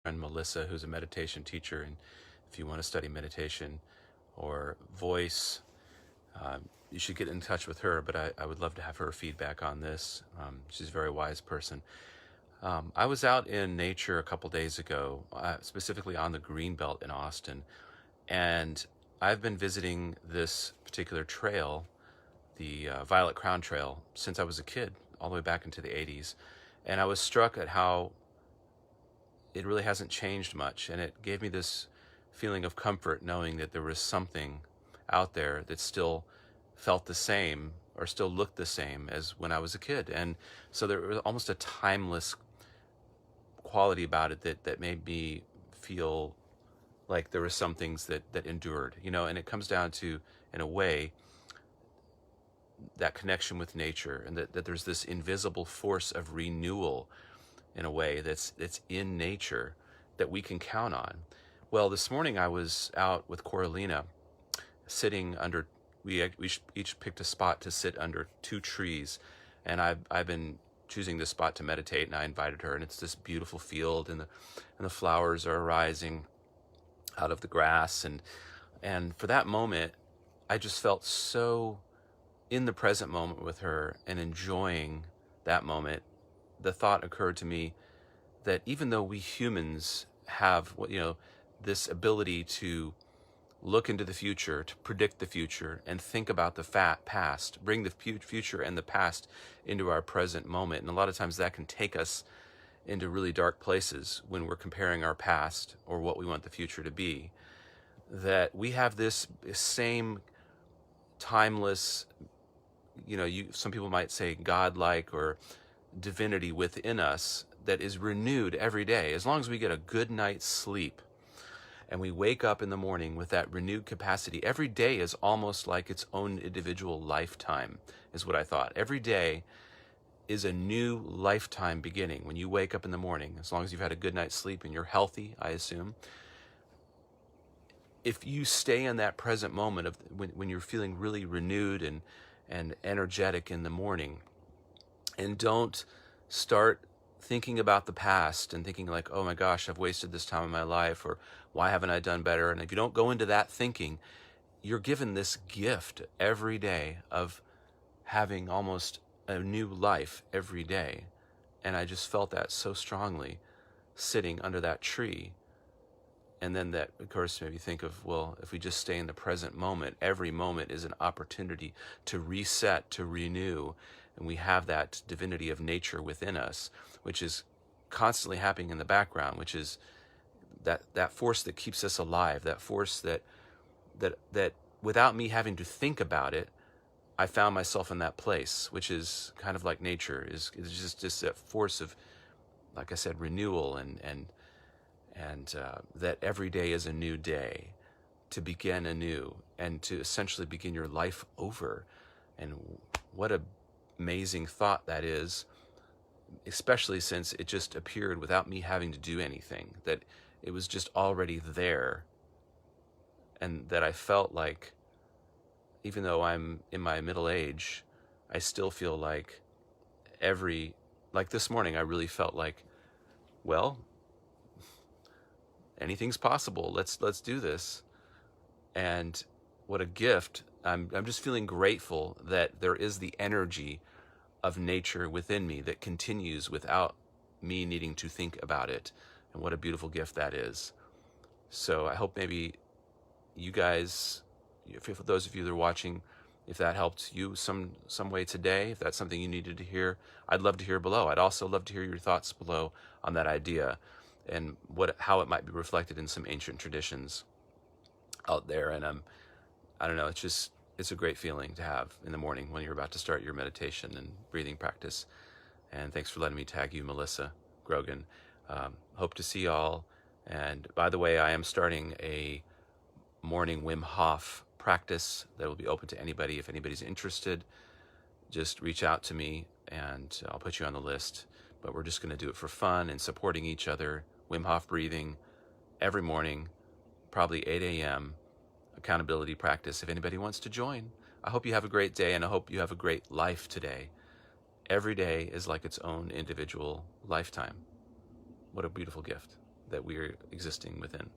friend Melissa, who's a meditation teacher. And if you want to study meditation or voice, you should get in touch with her. But I would love to have her feedback on this. She's a very wise person. I was out in nature a couple days ago, specifically on the Greenbelt in Austin, and I've been visiting this particular trail, the Violet Crown Trail, since I was a kid, all the way back into the 80s. And I was struck at how it really hasn't changed much. And it gave me this feeling of comfort knowing that there was something out there that still felt the same or still looked the same as when I was a kid. And so there was almost a timeless quality about it that made me feel like there were some things that endured, and it comes down to, in a way, that connection with nature, and that there's this invisible force of renewal in a way that's in nature that we can count on. Well, this morning I was out with Coralina sitting under, we each picked a spot to sit under two trees, and I've been choosing this spot to meditate, and I invited her, and it's this beautiful field, and the flowers are rising out of the grass, and for that moment I just felt so in the present moment with her and enjoying that moment. The thought occurred to me that even though we humans have this ability to look into the future, to predict the future, and think about the past, bring the future and the past into our present moment, and a lot of times that can take us into really dark places when we're comparing our past or what we want the future to be, that we have this same timeless, some people might say godlike or divinity within us that is renewed every day. As long as we get a good night's sleep and we wake up in the morning with that renewed capacity, every day is almost like its own individual lifetime, is what I thought. Every day is a new lifetime beginning when you wake up in the morning, as long as you've had a good night's sleep and you're healthy, I assume. If you stay in that present moment of when you're feeling really renewed and energetic in the morning, and don't start thinking about the past and thinking like, oh my gosh, I've wasted this time in my life, or why haven't I done better? And if you don't go into that thinking, you're given this gift every day of having almost a new life every day. And I just felt that so strongly sitting under that tree. And then that, of course, made me think of, well, if we just stay in the present moment, every moment is an opportunity to reset, to renew. And we have that divinity of nature within us, which is constantly happening in the background, which is that force that keeps us alive, that force that without me having to think about it, I found myself in that place, which is kind of like nature, is just that force of, like I said, renewal, and that every day is a new day to begin anew and to essentially begin your life over. And what a amazing thought that is, especially since it just appeared without me having to do anything, that it was just already there, and that I felt like, even though I'm in my middle age, I still feel like like this morning, I really felt like, well, anything's possible. Let's do this. And what a gift. I'm just feeling grateful that there is the energy of nature within me that continues without me needing to think about it. And what a beautiful gift that is. So I hope maybe you guys, for those of you that are watching, if that helped you some way today, if that's something you needed to hear, I'd love to hear below. I'd also love to hear your thoughts below on that idea and how it might be reflected in some ancient traditions out there. And I don't know, it's a great feeling to have in the morning when you're about to start your meditation and breathing practice. And thanks for letting me tag you, Melissa Grogan. Hope to see y'all. And by the way, I am starting a morning Wim Hof practice that will be open to anybody. If anybody's interested, just reach out to me and I'll put you on the list. But we're just going to do it for fun and supporting each other. Wim Hof breathing every morning, probably 8 a.m. accountability practice. If anybody wants to join, I hope you have a great day, and I hope you have a great life today. Every day is like its own individual lifetime. What a beautiful gift. that we are existing within.